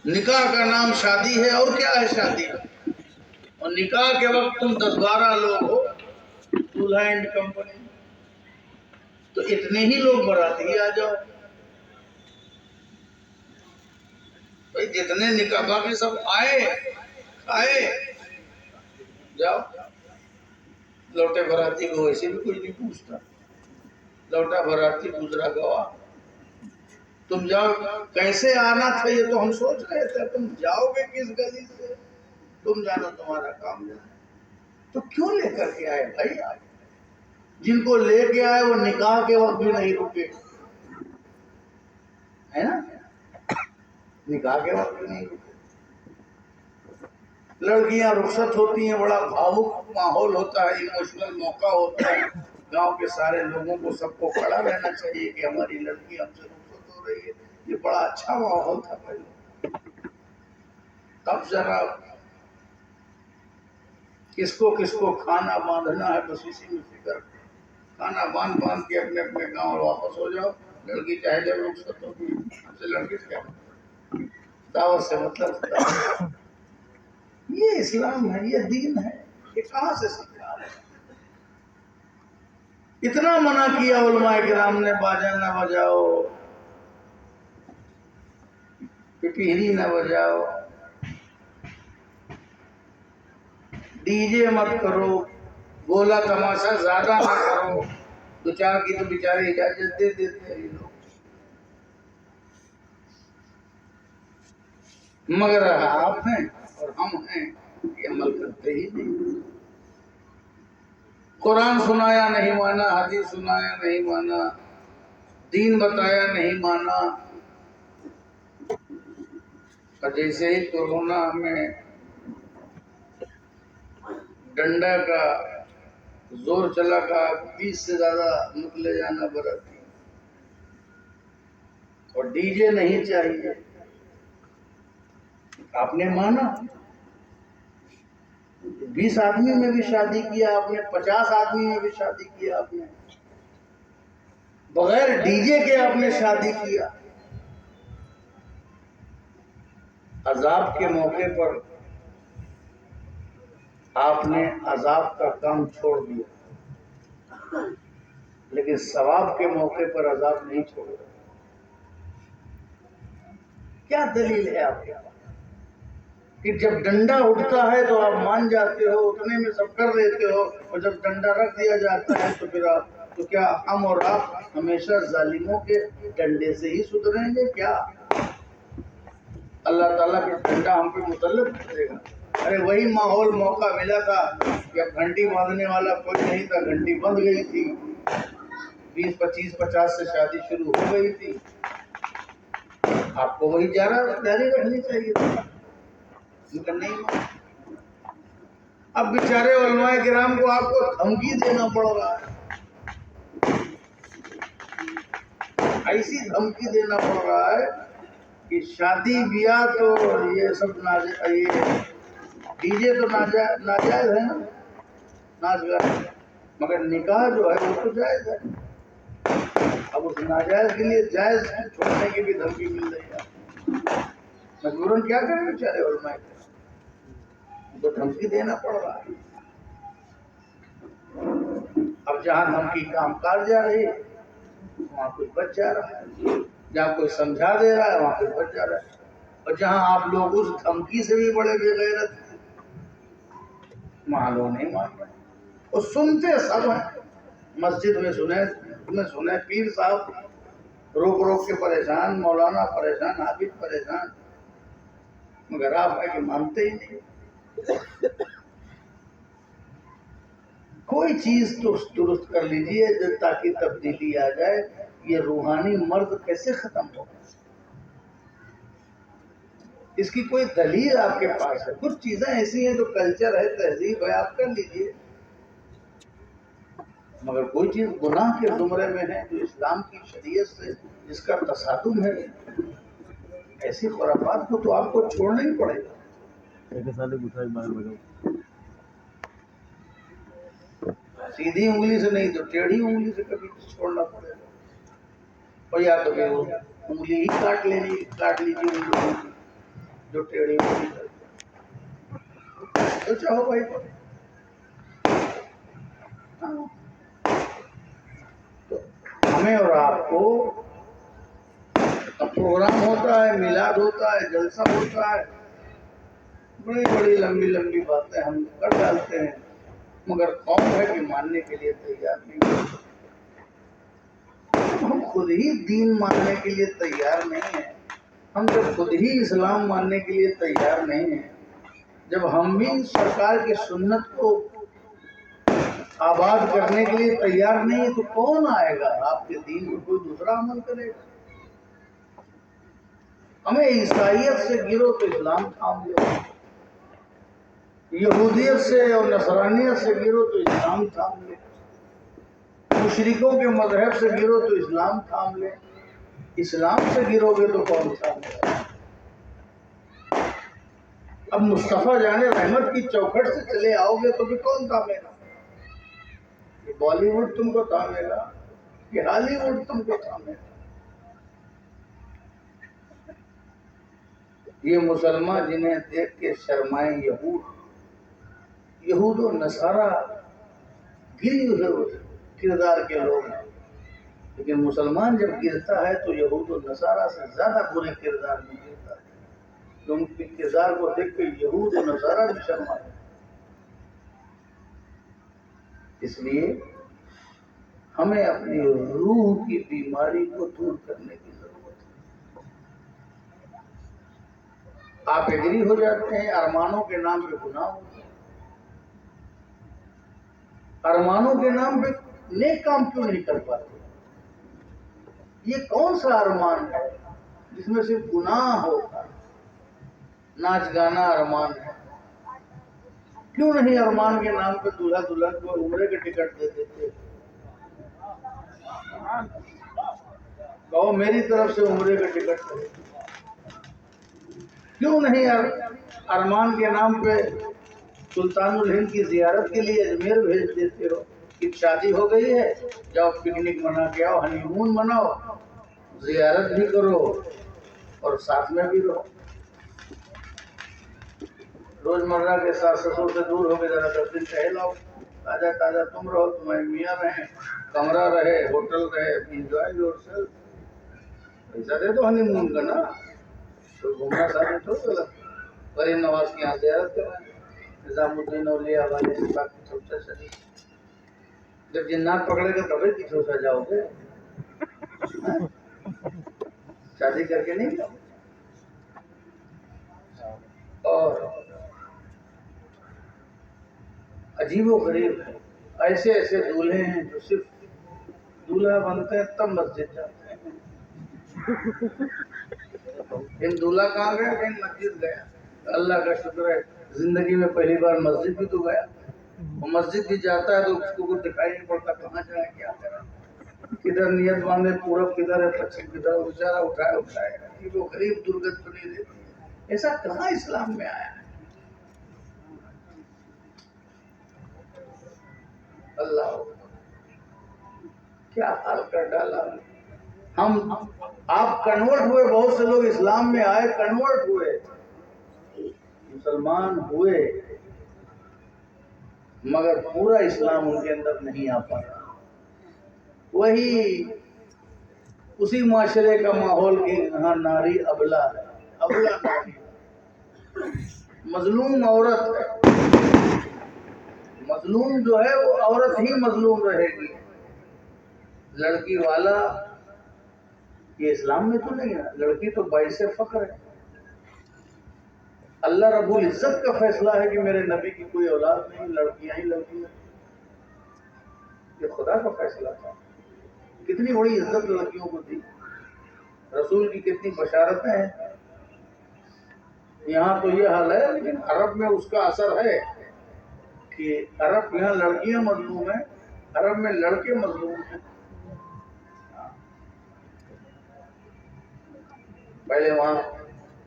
نکاح کا نام شادی ہے، اور کیا ہے شادی؟ اور نکاح کے وقت تم 10-12 لوگ ہو، دولہا اینڈ کمپنی، تو اتنے ہی لوگ باراتی آ جاؤ بھائی، جتنے نکاح، باقی سب آئے جاؤ۔ لوٹے باراتی کو ویسے بھی کوئی نہیں پوچھتا، لوٹا باراتی گزرا گوا، تم جاؤ۔ کیسے آنا تھا یہ تو ہم سوچ رہے تھے، تم جاؤ گے کس گلی سے، تم جانو تمہارا کام جانا۔ تو کیوں لے کر کے آئے بھائی آپ؟ جن کو لے کے آئے وہ نکاح کے وقت بھی نہیں رکے، ہے نا؟ نکاح کے وقت بھی نہیں رکے۔ لڑکیاں رخصت ہوتی ہیں، بڑا بھاوک ماحول ہوتا ہے، ایموشنل موقع ہوتا ہے، گاؤں کے سارے لوگوں کو، سب کو کھڑا رہنا چاہیے کہ ہماری لڑکی ہم سے رخصت ہو رہی ہے۔ یہ بڑا اچھا ماحول تھا پہلے۔ اب ذرا کس کو کھانا باندھنا ہے، بس اسی میں فکر، کھانا باندھ کے اپنے اپنے گاؤں واپس ہو جاؤ۔ لڑکی چاہے جب رخصت ہوگی، ہم سے لڑکی سے کیا دعوت سے مطلب؟ یہ اسلام ہے، یہ دین ہے، یہ کہاں سے سیکھا؟ اتنا منع کیا علماء کرام نے، باجا نہ بجاؤ، پپیہری نہ بجاؤ، ڈی جے مت کرو، گولا تماشا زیادہ نہ کرو۔ دو چار کی تو بیچارے اجازت دے دیتے ہیں یہ لوگ، مگر آپ ہیں اور ہم ہیں یہ عمل کرتے ہی نہیں۔ قرآن سنایا نہیں مانا، حدیث سنایا نہیں مانا، دین بتایا نہیں مانا۔ اور جیسے ہی کورونا میں ڈنڈا کا زور چلا کا 20 سے زیادہ مت لے جانا برتی، اور ڈی جے نہیں چاہیے، آپ نے مانا۔ 20 آدمی میں بھی شادی کیا آپ نے، 50 آدمی میں بھی شادی کیا آپ نے، بغیر ڈی جے کے آپ نے شادی کیا۔ عذاب کے موقع پر آپ نے عذاب کا کام چھوڑ دیا، لیکن ثواب کے موقع پر عذاب نہیں چھوڑا۔ کیا دلیل ہے آپ کے پاس کہ جب ڈنڈا اٹھتا ہے تو آپ مان جاتے ہو، اتنے میں سب کر لیتے ہو، اور جب ڈنڈا رکھ دیا جاتا ہے تو پھر تو کیا ہم اور آپ ہمیشہ ظالموں کے ڈنڈے سے ہی سدھریں گے کیا؟ اللہ تعالیٰ کا ڈنڈا ہم پہ مسلط کرے گا؟ ارے وہی ماحول موقع ملا تھا کہ اب گھنٹی باندھنے والا کوئی نہیں تھا، گھنٹی بند گئی تھی، 20 25 50 سے شادی شروع ہو گئی تھی، آپ کو وہی جاری رکھنی چاہیے تھی، لیکن نہیں۔ اب بیچارے علماء کرام کو آپ کو دھمکی دینا پڑ رہا ہے، ایسی دھمکی دینا پڑ رہا ہے کہ شادی بیاہ تو یہ سب یہ ڈی جے تو ناجائز ہے نا، ناچ گانا، مگر نکاح جو ہے وہ تو جائز ہے۔ اب اس ناجائز کے لیے جائز چھوڑنے کی بھی دھمکی مل رہی ہے، مجبوراً کیا کریں بیچارے علماء کرام کو دھمکی دینا پڑ رہا ہے۔ اب جہاں دھمکی کام کاج جا رہی ہے وہاں کوئی بچ جا رہا ہے، جہاں کوئی سمجھا دے رہا ہے وہاں کوئی بچ جا رہا ہے، اور جہاں آپ لوگ اس دھمکی سے بھی بڑے بے غیرت ہیں وہاں لوگ نہیں مان رہے، اور سنتے سب ہیں۔ مسجد میں سنے پیر صاحب روک کے پریشان، مولانا پریشان، حافظ پریشان، مگر آپ ہے کہ مانتے ہی نہیں۔ کوئی چیز تو درست کر لیجئے تاکہ تبدیلی آ جائے۔ یہ روحانی مرض کیسے ختم ہوگا؟ اس کی کوئی دلیل آپ کے پاس ہے؟ کچھ چیزیں ایسی ہیں جو کلچر ہے، تہذیب ہے، آپ کر لیجئے، مگر کوئی چیز گناہ کے زمرے میں ہے جو اسلام کی شریعت سے جس کا تصادم ہے، ایسی خرافات کو تو آپ کو چھوڑنا ہی پڑے گا۔ سیدھی انگلی سے نہیں تو ٹیڑھی انگلی سے کبھی چھوڑنا پڑے گا، اور یا تو پھر انگلی ہی کاٹ لیجیے انگلی، جو ٹیڑھی میڑھی کرتے ہیں تو چاہو بھائی پڑھو۔ تو ہمیں اور آپ کو پروگرام ہوتا ہے، میلاد ہوتا ہے، جلسہ ہوتا ہے، بڑی بڑی لمبی لمبی باتیں ہم کر ڈالتے ہیں، مگر قوم ہے کہ ماننے کے لیے تیار نہیں۔ ہم خود ہی دین ماننے کے لیے تیار نہیں ہیں، ہم جب خود ہی اسلام ماننے کے لیے تیار نہیں ہیں، جب ہم بھی سرکار کی سنت کو آباد کرنے کے لیے تیار نہیں ہے، تو کون آئے گا آپ کے دین کو کوئی دوسرا عمل کرے گا؟ ہمیں عیسائیت سے گرو تو اسلام تھام لے، یہودیت سے اور نصرانیت سے گرو تو اسلام تھام لے، مشرکوں کے مذہب سے گرو تو اسلام تھام لے، اسلام سے گرو گے تو کون تھام لے؟ اب مصطفیٰ جان رحمت کی چوکھٹ سے چلے آؤ گے تو بھی کون تھامے گا؟ کہ بالی ووڈ تم کو تھامے گا کہ ہالی ووڈ تم کو تھامے گا؟ یہ مسلمان جنہیں دیکھ کے شرمائیں یہود و نصارہ گری ہوئے کردار کے لوگ ہیں، لیکن مسلمان جب گرتا ہے تو یہود و نصارہ سے زیادہ برے کردار میں گرتا ہے، تو ان کے کردار کو دیکھ کے یہود و نصارہ بھی شرمائے۔ اس لیے ہمیں اپنی روح کی بیماری کو دور کرنے کی ضرورت ہے۔ آپ ایگری ہو جاتے ہیں ارمانوں کے نام پہ گناہ ہوتے ہیں، ارمانوں کے نام پہ نیک کام کیوں نہیں کر پاتے؟ یہ کون سا ارمان ہے جس میں صرف گناہ ہوتا ہے؟ ناچ گانا ارمان ہے، کیوں نہیں ارمان کے نام پہ دولہا دلہن کو عمرے کے ٹکٹ دے دیتے؟ کہو میری طرف سے عمرے کا ٹکٹ دے۔ کیوں نہیں ارمان کے نام پہ سلطان الہند کی زیارت کے لیے اجمیر بھیج دیتے ہو کہ شادی ہو گئی ہے، جاؤ پکنک منا کے آؤ، ہنی مون مناؤ، زیارت بھی کرو اور ساتھ میں بھی رہو۔ روزمرہ کے ساس سسر سے دور ہو کے ذرا 10 دن ٹہل آؤ، تازہ تازہ تم رہو، تمہارے میاں رہیں، کمرہ رہے، ہوٹل رہے، انجوائے یور سیلف۔ پیسہ دے دو ہنی مون کا نا، تو گھومنا شادی تو غلط۔ غریب نواز کی یہاں زیارت کرائیں، نظام الدین اولیاء والے سے باقی چوچا شریف۔ جب جنات پکڑے گا تبھی کی چوچا جاؤ گے، شادی کر کے نہیں جاؤ۔ اور عجیب و غریب ایسے ایسے دولہے ہیں جو صرف دولہا بنتے ہیں تب مسجد جاتے ہیں۔ ان دولہا کہاں گیا؟ کہیں مسجد گیا۔ اللہ کا شکر ہے زندگی میں پہلی بار مسجد بھی تو گیا، وہ مسجد بھی جاتا ہے تو اس کو کچھ دکھائی نہیں پڑتا کہاں جائے کیا کرے، کدھر نیت باندھے پورب کدھر ہے پچھم کدھر، بیچارہ اٹھائے کہ وہ غریب درگت بنی دیتی ہے۔ ایسا کہاں اسلام میں آیا ہے؟ اللہ کیا حال کر ڈالا ہم۔ آپ کنورٹ ہوئے، بہت سے لوگ اسلام میں آئے، کنورٹ ہوئے، مسلمان ہوئے، مگر پورا اسلام ان کے اندر نہیں آ پایا۔ وہی اسی معاشرے کا ماحول کی یہاں ناری ابلا ہے، ابلا ناری، مظلوم عورت ہے۔ مظلوم جو ہے وہ عورت ہی مظلوم رہے گی، لڑکی والا یہ اسلام میں تو نہیں ہے۔ لڑکی تو باعث فخر ہے، اللہ رب العزت کا فیصلہ ہے کہ میرے نبی کی کوئی اولاد نہیں، لڑکیاں ہی لڑکیاں، یہ خدا کا فیصلہ تھا۔ کتنی بڑی عزت لڑکیوں کو دی، رسول کی کتنی بشارتیں ہیں۔ یہاں تو یہ حال ہے، لیکن عرب میں اس کا اثر ہے کہ عرب یہاں لڑکیاں مظلوم ہیں، عرب میں لڑکے مظلوم ہیں۔ پہلے وہاں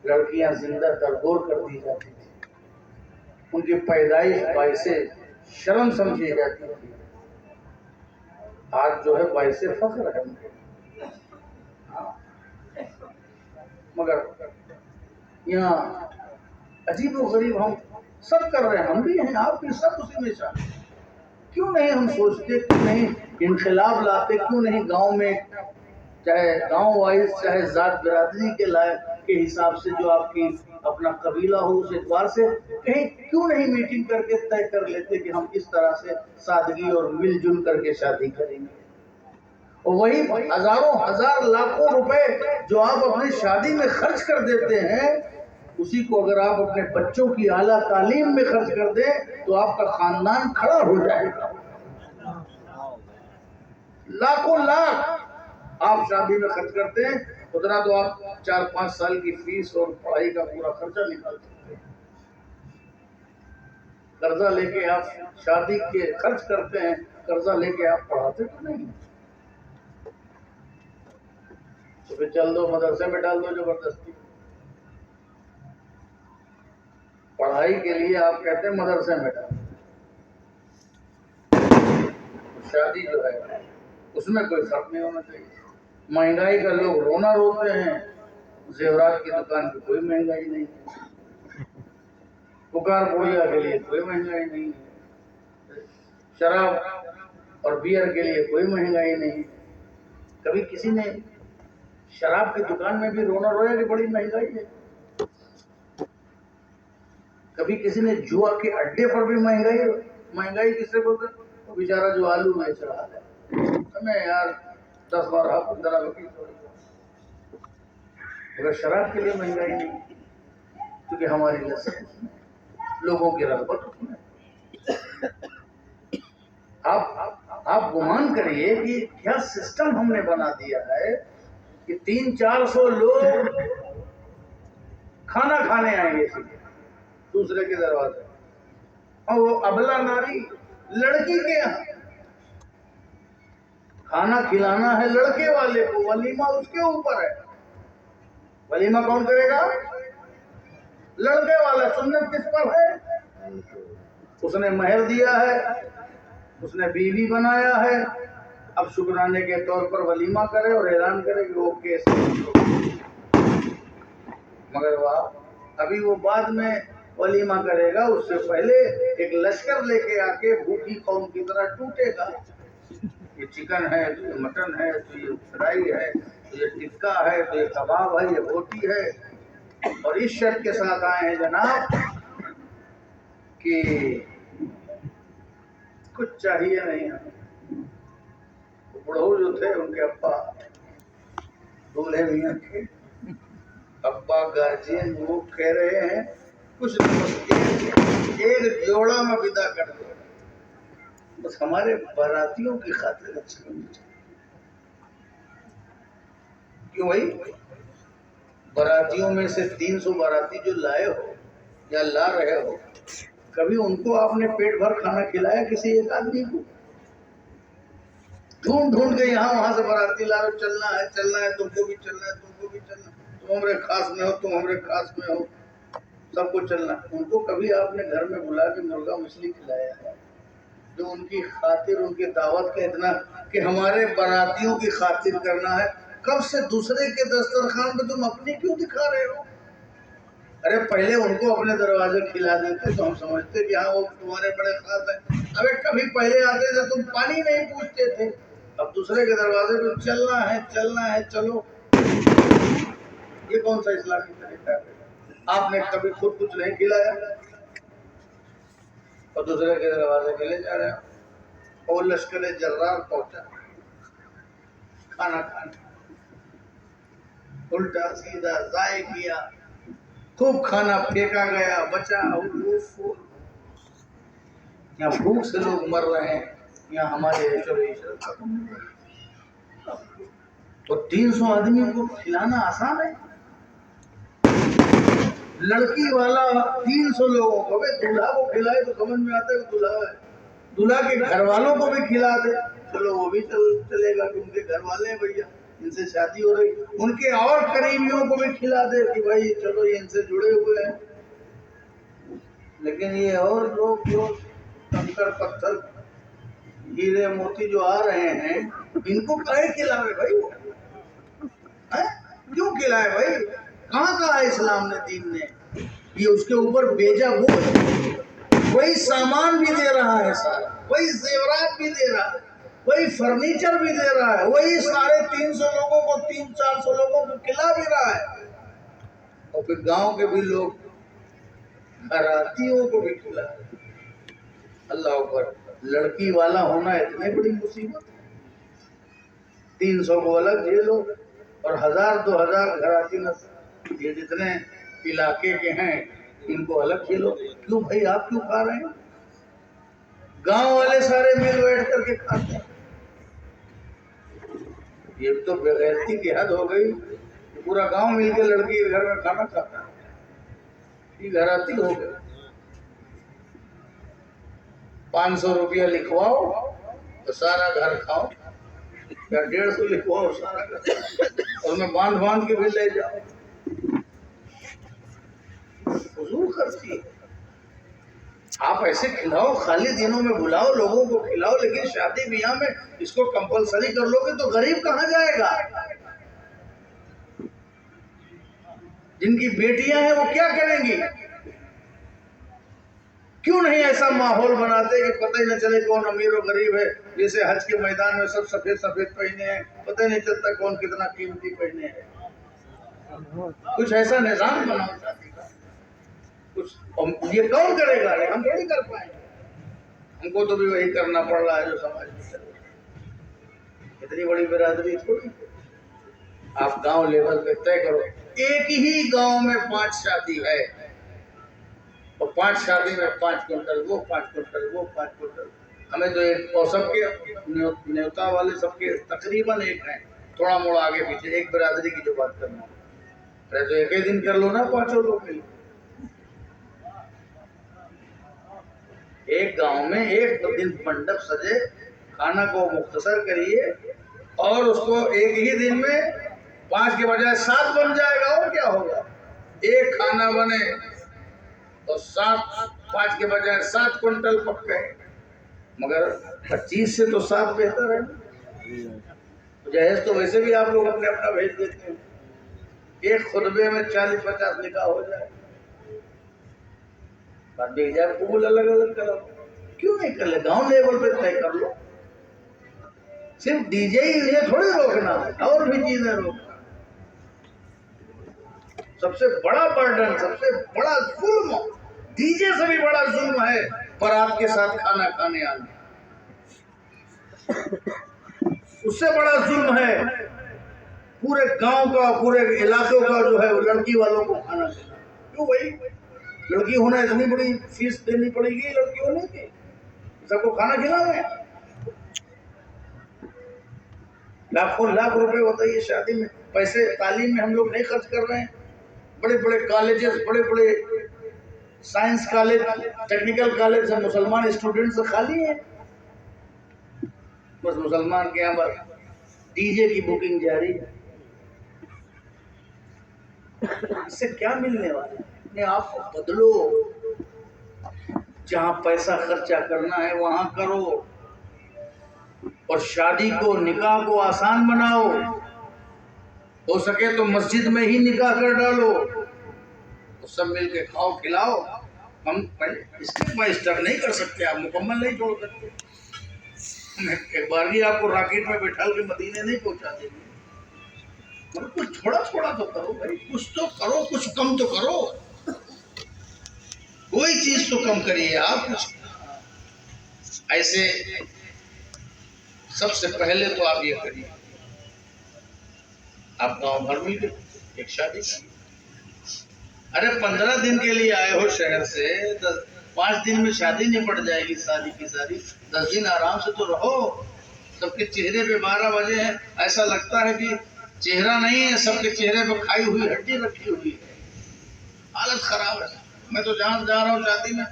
لڑکیاں زندہ درگور کر دی جاتی تھی، ان کی پیدائش باعث شرم سمجھی جاتی تھی، آج جو ہے باعث فخر ہے۔ مگر یہاں عجیب و غریب ہم سب کر رہے ہیں، ہم بھی ہیں، آپ بھی، سب اسی میں شامل۔ کیوں نہیں ہم سوچتے، کیوں نہیں انقلاب لاتے، کیوں نہیں گاؤں میں، چاہے گاؤں وائز، چاہے ذات برادری کے حساب سے، جو آپ کی اپنا قبیلہ ہو اس اعتبار سے، کہیں کیوں نہیں میٹنگ کر کے طے کر لیتے کہ ہم اس طرح سے سادگی اور مل جل کر کے شادی کریں گے۔ اور وہی ہزاروں ہزار لاکھوں روپے جو آپ اپنی شادی میں خرچ کر دیتے ہیں، اسی کو اگر آپ اپنے بچوں کی اعلیٰ تعلیم میں خرچ کر دیں تو آپ کا خاندان کھڑا ہو جائے گا۔ لاکھوں لاکھ آپ شادی میں خرچ کرتے ہیں، اتنا تو آپ 4-5 سال کی فیس اور پڑھائی کا پورا خرچہ نکال سکتے ہیں۔ قرضہ لے کے آپ شادی کے خرچ کرتے ہیں، قرضہ لے کے آپ پڑھاتے تو نہیں۔ تو پھر چل دو مدرسے میں ڈال دو زبردستی۔ پڑھائی کے لیے آپ کہتے ہیں مدرسے میں ڈال دو، شادی جو ہے اس میں کوئی فرق نہیں ہونا چاہیے۔ مہنگائی کا لوگ رونا روتے ہیں، زیورات کی دکان کی کوئی مہنگائی نہیں ہے، پکار پوڑیا کے لیے کوئی مہنگائی نہیں ہے، شراب اور بیئر کے لیے کوئی مہنگائی نہیں۔ کبھی کسی نے شراب کی دکان میں بھی رونا رویا کہ بڑی مہنگائی ہے؟ کبھی کسی نے جوا کے اڈے پر بھی مہنگائی کسے بولتے؟ وہ بیچارہ جو آلو بیچ رہا ہے، ہمیں یار 10-12-15 روپئے، اگر شراب کے لیے مہنگائی نہیں، کیونکہ ہماری لذت اس میں، لوگوں کی رغبت اس میں۔ آپ گمان کریے کہ کیا سسٹم ہم نے بنا دیا ہے کہ 300-400 لوگ کھانا کھانے آئیں گے دوسرے کے دروازے، اور وہ ابلا ناری لڑکی کے یہاں کھانا کھلانا ہے لڑکے والے کو، ولیمہ اس کے اوپر ہے۔ ولیمہ کون کرے گا؟ لڑکے والا۔ سنت کس پر ہے؟ اس نے مہر دیا ہے، اس نے بیوی بنایا ہے، اب شکرانے کے طور پر ولیمہ کرے اور اعلان کرے کہ وہ کیس، مگر ابھی وہ بعد میں ولیمہ کرے گا، اس سے پہلے ایک لشکر لے کے آ کے بھوکی قوم کی طرح ٹوٹے گا۔ یہ چکن ہے، تو یہ مٹن ہے، تو یہ فرائی ہے، تو یہ ٹکا ہے، تو یہ کباب ہے، یہ روٹی ہے، اور اس شرط کے ساتھ آئے ہیں جناب کہ کچھ چاہیے نہیں ہمیں۔ بڑھو جو تھے ان کے ابا دولہے میاں کے ابا گارجین، وہ کہہ رہے ہیں کچھ ایک جوڑا میں ودا کر دو، بس ہمارے باراتیوں کی خاطر اچھا ہونی چاہیے۔ کیوں بھائی؟ باراتیوں میں سے 300 باراتی جو لائے ہو یا لا رہے ہو، کبھی ان کو آپ نے پیٹ بھر کھانا کھلایا کسی ایک آدمی کو؟ ڈھونڈ ڈھونڈ کے یہاں وہاں سے باراتی لا رہے، چلنا ہے چلنا ہے، تم کو بھی چلنا ہے، تم کو بھی چلنا ہے، تم ہمارے خاص میں ہو، تم ہمارے خاص میں ہو، سب کو چلنا ہے۔ ان کو کبھی آپ نے گھر میں بلا کے مرغا مچھلی کھلایا ہے؟ جو ان کی خاطر، ان کی دعوت کا اتنا کہ ہمارے براتیوں کی خاطر کرنا ہے، کب سے دوسرے کے دسترخوان پہ تم اپنی کیوں دکھا رہے ہو؟ ارے پہلے ان کو اپنے دروازے کھلا دیتے تو ہم سمجھتے کہ ہاں وہ تمہارے بڑے خاص ہیں۔ ابے کبھی پہلے آتے تھے تم پانی نہیں پوچھتے تھے، اب دوسرے کے دروازے پہ چلنا ہے چلنا ہے، چلو۔ یہ کون سا اسلامی طریقہ ہے؟ آپ نے کبھی خود کچھ نہیں کھلایا اور دوسرے کے دروازے پہ لے جا رہے ہیں۔ اور لشکر جرار پہنچا کھانا کھانے، الٹا سیدھا ضائع کیا، خوب کھانا پھینکا گیا، بچا۔ یہاں بھوک سے لوگ مر رہے ہیں، یہاں ہمارے عشر ختم ہو رہے ہیں۔ اور 300 آدمی کو کھلانا آسان ہے؟ لڑکی والا 300 لوگوں کو، دولہا کو کھلائے تو سمجھ میں آتا ہے کہ دولہا ہے، دولہا کے گھر والوں کو بھی کھلا دے، چلو وہ بھی چلے گا کہ ان کے گھر والے ہیں بھیا، ان سے شادی ہو رہی، ان کے اور قریبیوں کو بھی کھلا دے کہ بھائی چلو یہ ان سے جڑے ہوئے ہیں۔ لیکن یہ اور لوگ جو کنکر پتھر ہیرے موتی جو آ رہے ہیں، ان کو کہے کھلاوے بھائی؟ وہ کیوں کھلائے بھائی؟ کہاں کہا اسلام نے، دین نے یہ اس کے اوپر بیجا وہی سامان بھی دے رہا ہے سارا، وہی زیورات بھی دے رہا ہے، وہی فرنیچر بھی دے رہا ہے، وہی 350 لوگوں کو 300-400 لوگوں کو کھلا بھی رہا ہے، اور پھر گاؤں کے بھی لوگ گھراتیوں کو بھی کھلا ہے۔ اللہ اکبر، لڑکی والا ہونا اتنی بڑی مصیبت، 300 کو الگ جیل ہو اور 1000-2000 گھراتی نسل، یہ جتنے علاقے کے ہیں ان کو الگ کھیلو۔ کیوں بھائی، آپ کیوں کھا رہے ہیں؟ گاؤں والے سارے مل بیٹھ کر کے کھاتے ہیں۔ یہ تو بے غیرتی کی حد ہو گئی، پورا گاؤں مل کے لڑکی کے گھر میں کھانا کھاتا ہے، یہ گھراتی ہو گئے۔ 500 روپیہ لکھواؤ تو سارا گھر کھاؤ، یا 150 لکھواؤ سارا گھر، اور میں باندھ کے بھی لے جاؤ۔ فضول خرچی ہے۔ آپ ایسے کھلاؤ، خالی دنوں میں بلاؤ، لوگوں کو کھلاؤ، لیکن شادی بیاہ میں اس کو کمپلسری کر لو گے تو غریب کہاں جائے گا؟ جن کی بیٹیاں ہیں وہ کیا کریں گی؟ کیوں نہیں ایسا ماحول بناتے کہ پتہ ہی نہ چلے کون امیر و غریب ہے؟ جیسے حج کے میدان میں سب سفید سفید پہنے ہیں، پتہ ہی نہیں چلتا کون کتنا قیمتی پہنے ہیں۔ کچھ ایسا نظام بناؤ شادی کا، کچھ یہ کون کرے گا؟ ہم تھوڑی کر پائیں گے، ہم کو تو بھی وہی کرنا پڑ رہا ہے جو سماج میں چل رہا ہے۔ اتنی بڑی برادری تھوڑی، آپ گاؤں لیول پہ طے کرو، ایک ہی گاؤں میں 5 شادی ہے، اور 5 شادی میں 5 کنٹل وہ، 5 کنٹل وہ، 5 کنٹل ہمیں تو ایک، اور سب کے نیوتا والے سب کے تقریباً ایک ہیں، تھوڑا موڑا آگے پیچھے، ایک برادری کی جو بات کرنا ہے تو ایک ہی دن کر لو نا 5 لوگ کے لیے۔ ایک گاؤں میں ایک دن منڈپ سجے، کھانا کو مختصر کریے، اور اس کو ایک ہی دن میں 5 کے بجائے 7 بن جائے گا، اور کیا ہوگا؟ ایک کھانا بنے تو 5 کے بجائے 7 کنٹل پکے، مگر 25 سے تو 7 بہتر ہے۔ جہیز تو ویسے بھی آپ لوگ اپنے اپنا بھیج دیتے ہیں، ایک خطبے میں 40-50 نکاح ہو جائے، بات بھی جائے، قبول الگ الگ کرو، کیوں نہیں کر لے؟ گاؤں لیول پہ طے کر لو، صرف ڈی جے ہی یہ تھوڑی روکنا ہے، اور بھی چیزیں روکنا۔ سب سے بڑا برڈن، سب سے بڑا ظلم، ڈی جے سے بھی بڑا ظلم ہے بارات کے ساتھ کھانا کھانے آنا، اس سے بڑا ظلم ہے پورے گاؤں کا، پورے علاقوں کا جو ہے وہ لڑکی والوں کو کھانا دینا۔ کیوں بھائی؟ لڑکی ہونا اتنی بڑی فیس دینی پڑے گی لڑکی ہونے کی، سب کو کھانا کھلانا ہے؟ لاکھوں لاکھ روپے ہوتا ہے یہ شادی میں، پیسے تعلیم میں ہم لوگ نہیں خرچ کر رہے ہیں، بڑے بڑے کالجز، بڑے بڑے سائنس کالج، ٹیکنیکل کالج سے مسلمان اسٹوڈنٹ سے خالی ہیں، بس مسلمان کے یہاں بس ڈی جے کی بکنگ جاری ہے۔ اس سے کیا ملنے والا ہے؟ اپنے آپ کو بدلو، جہاں پیسہ خرچہ کرنا ہے وہاں کرو، اور شادی کو، نکاح کو آسان بناؤ، ہو سکے تو مسجد میں ہی نکاح کر ڈالو، تو سب مل کے کھاؤ کھلاؤ۔ ہم اسٹیپ بائی اسٹیپ نہیں کر سکتے، آپ مکمل نہیں چھوڑ سکتے، ایک بار بھی آپ کو راکٹ میں بٹھا کے مدینے نہیں پہنچا دیں گے، مگر کچھ تھوڑا تھوڑا تو کرو بھائی، کچھ تو کرو، کچھ کم تو کرو، کوئی چیز تو کم کریے آپ۔ ایسے سب سے پہلے تو آپ یہ کریے، آپ گاؤں بھر مل کے ایک شادی کریے۔ ارے 15 دن کے لیے آئے ہو شہر سے، 5 دن میں شادی نپٹ جائے گی ساری کی ساری، 10 دن آرام سے تو رہو۔ سب کے چہرے پہ 12 بجے ہیں، ایسا لگتا ہے کہ چہرہ نہیں ہے، سب کے چہرے پہ کھائی ہوئی ہڈی رکھی ہوئی ہے، حالت خراب ہے۔ میں تو جہاں جا رہا ہوں شادی میں،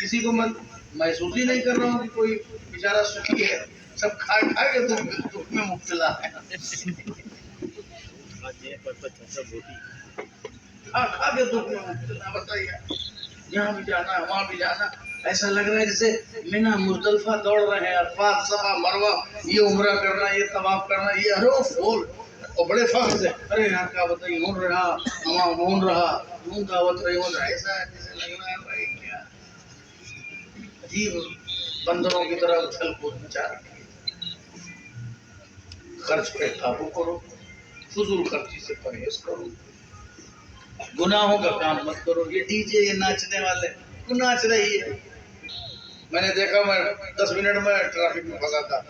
کسی کو میں محسوس ہی نہیں کر رہا ہوں کہ کوئی بیچارہ سکھی ہے، سب کھا کے دکھ میں مبتلا ہے، کھا کے دکھ میں مبتلا۔ بتائیے، یہاں بھی جانا ہے، وہاں بھی جانا، ایسا لگ رہا ہے جیسے منہ مزدلفہ دوڑ رہے ہیں، عرفات، صفا، مروہ، یہ عمرہ کرنا، یہ طواف کرنا، یہ ہر پھول، اور بڑے فخر سے ارے یار کیا بتائیے ہون رہا ہون رہا ہوں دعوت رہی ہوں ایسا جیسے لگ رہا ہے بھائی کیا عجیب بندروں کی طرح اچھل کود مچا رکھی ہے۔ خرچ پہ قابو کرو، فضول خرچی سے پرہیز کرو، گناہوں کا کام مت کرو۔ یہ ڈی جے یہ ناچنے والے تو ناچ رہی ہے، میں نے دیکھا میں 10 منٹ میں ٹریفک میں پھنسا تھا،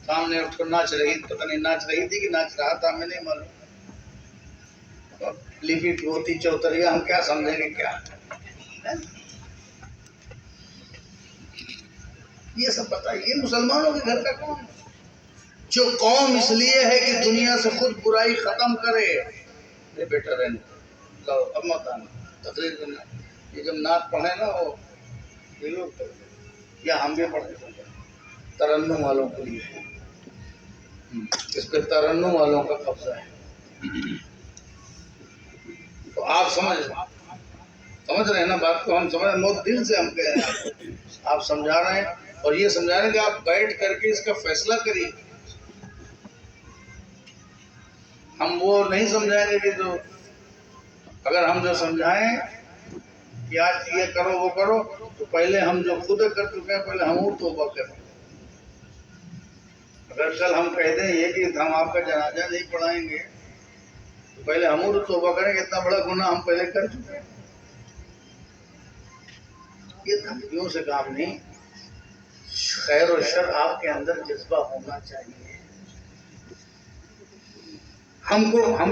سامنے اٹھ کر ناچ رہی، پتہ نہیں ناچ رہی تھی کہ ناچ رہا تھا میں نہیں معلوم، لیفی ہوتی چوتریا ہم کیا سمجھیں گے کیا؟ یہ سب بتائیے مسلمانوں کے گھر کا کام ہے جو قوم اس لیے ہے کہ دنیا سے خود برائی ختم کرے۔ یہ بیٹا رہنے لو اب مت آنا تقریر کرنا، یہ جب نعت پڑھے نا وہ یہ لوگ یا ہم بھی پڑھتے ترنم والوں کے لیے، اس پہ ترنم والوں کا قبضہ ہے۔ تو آپ سمجھ رہے ہیں نا بات کو، ہم سمجھ بہت دل سے ہم کہہ رہے ہیں، آپ سمجھا رہے ہیں اور یہ سمجھا رہے ہیں کہ آپ بیٹھ کر کے اس کا فیصلہ کریے۔ ہم وہ نہیں سمجھائیں گے کہ جو اگر ہم جو سمجھائیں کہ آج یہ کرو وہ کرو تو پہلے ہم جو خود کر چکے ہیں پہلے ہم وہ توبہ کریں۔ اگر کل ہم کہہ دیں یہ کہ ہم آپ کا جنازہ نہیں پڑھائیں گے تو پہلے ہم وہ توبہ کریں گے، اتنا بڑا گناہ ہم پہلے کر چکے ہیں۔ یہ دھمکیوں سے کام نہیں، خیر و شر آپ کے اندر جذبہ ہونا چاہیے۔ ہم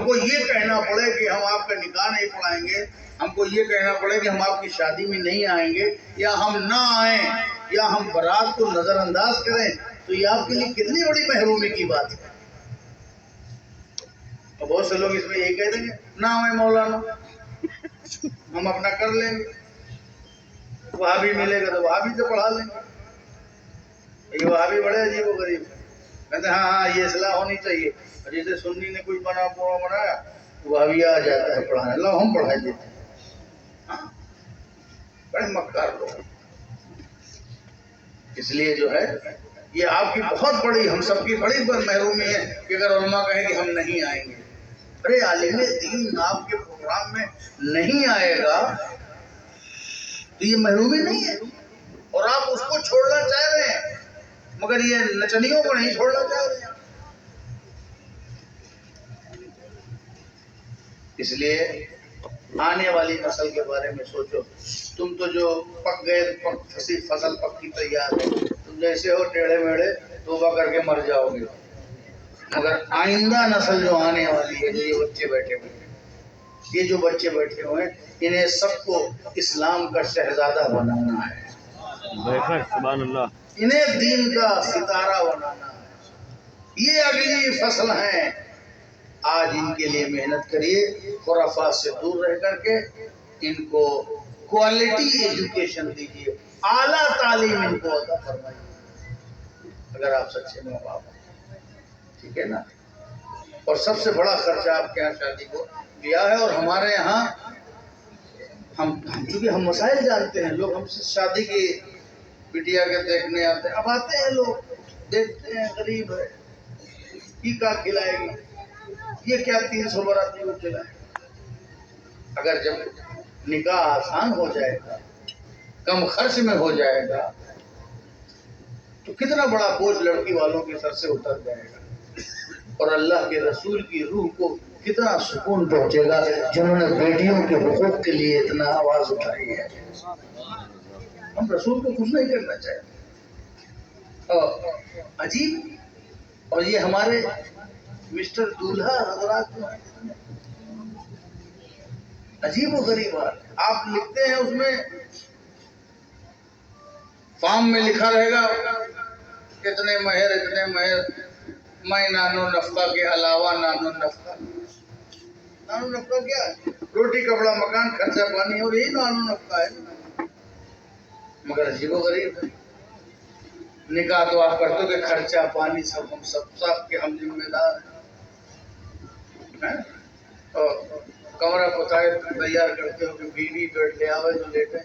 کو یہ کہنا پڑے کہ ہم آپ کا نکاح نہیں پڑھائیں گے، ہم کو یہ کہنا پڑے کہ ہم آپ کی شادی میں نہیں آئیں گے، یا ہم نہ آئیں، یا ہم برات کو نظر انداز کریں، تو یہ آپ کے لیے کتنی بڑی محرومی کی بات ہے۔ اور بہت سے لوگ اس میں یہی کہہ دیں گے نہ آئیں مولانا ہم اپنا کر لیں گے، وہاں بھی ملے گا تو وہاں بھی سے پڑھا لیں گے۔ یہ وہاں بھی بڑے عجیب و غریب کہتے ہیں ہاں یہ اصلاح ہونی چاہیے، اور جیسے سنی نے کچھ بنایا وہ بھی آ جاتا ہے پڑھانے، اللہ ہم پڑھائی دیتے ہیں۔ بڑے مکار لوگ، اس لیے جو ہے یہ آپ کی بہت بڑی ہم سب کی بڑی محرومی ہے کہ اگر علماء کہیں کہ ہم نہیں آئیں گے، ارے عالم دین آپ کے پروگرام میں نہیں آئے گا تو یہ محرومی نہیں ہے، اور آپ اس کو چھوڑنا چاہ رہے ہیں مگر یہ نچنیوں کو نہیں چھوڑنا چاہ رہے ہیں۔ اس لیے آنے والی نسل کے بارے میں سوچو، تم تو جو پک گئے فصل پکی تیار ہے، تم جیسے ہو ٹیڑھے میڑھے توبہ کر کے مر جاؤ گے، مگر آئندہ نسل جو آنے والی ہے، جو یہ بچے بیٹھے ہوئے ہیں، یہ جو بچے بیٹھے ہوئے ہیں، انہیں سب کو اسلام کا شہزادہ بنانا ہے، سبحان اللہ، انہیں دین کا ستارہ بنانا ہے۔ یہ اگلی فصل ہیں، آج ان کے لیے محنت کریے، خرافات سے دور رہ کر کے ان کو کوالٹی ایجوکیشن دیجیے، اعلیٰ تعلیم ان کو عطا فرمائیے اگر آپ سچے ماں باپ ہیں، ٹھیک ہے نا۔ اور سب سے بڑا خرچہ آپ کے یہاں شادی کو دیا ہے، اور ہمارے یہاں چونکہ ہم مسائل جانتے ہیں، لوگ ہم سے شادی کی بٹیا کے دیکھنے آتے ہیں، اب آتے ہیں لوگ دیکھتے ہیں غریب ہے یہ کا کھلائے گی، یہ کیا 300 براتی کو کھلائے۔ اگر جب نکاح آسان ہو جائے گا، کم خرچ میں ہو جائے گا، تو کتنا بڑا بوجھ لڑکی والوں کے سر سے اتر جائے گا، اور اللہ کے رسول کی روح کو کتنا سکون پہنچے گا جنہوں نے بیٹیوں کے حقوق کے لیے اتنا آواز اٹھائی ہے۔ ہم رسول کو کچھ نہیں کرنا چاہتے، عجیب۔ اور یہ ہمارے مسٹر دولہا حضرات عجیب و غریب بات، آپ لکھتے ہیں اس میں فارم میں لکھا رہے گا اتنے مہر میں نانو نفقہ کے علاوہ نانو نفقہ کیا ہے؟ روٹی کپڑا مکان خرچہ پانی اور یہی نانو نفقہ ہے، مگر عجیب و غریب ہے۔ نکاح تو آپ کرتے ہو کہ خرچہ پانی سب ہم سب کے ہم ذمہ دار ہیں، اور کمرہ پتائے تیار کرتے ہو کہ بیوی بیٹھ لے آوے تو لیٹے،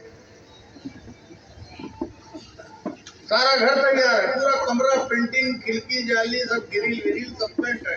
سارا گھر تیار ہے، پورا کمرہ پینٹنگ کھڑکی جالی سب گریل سب پینٹ ہے،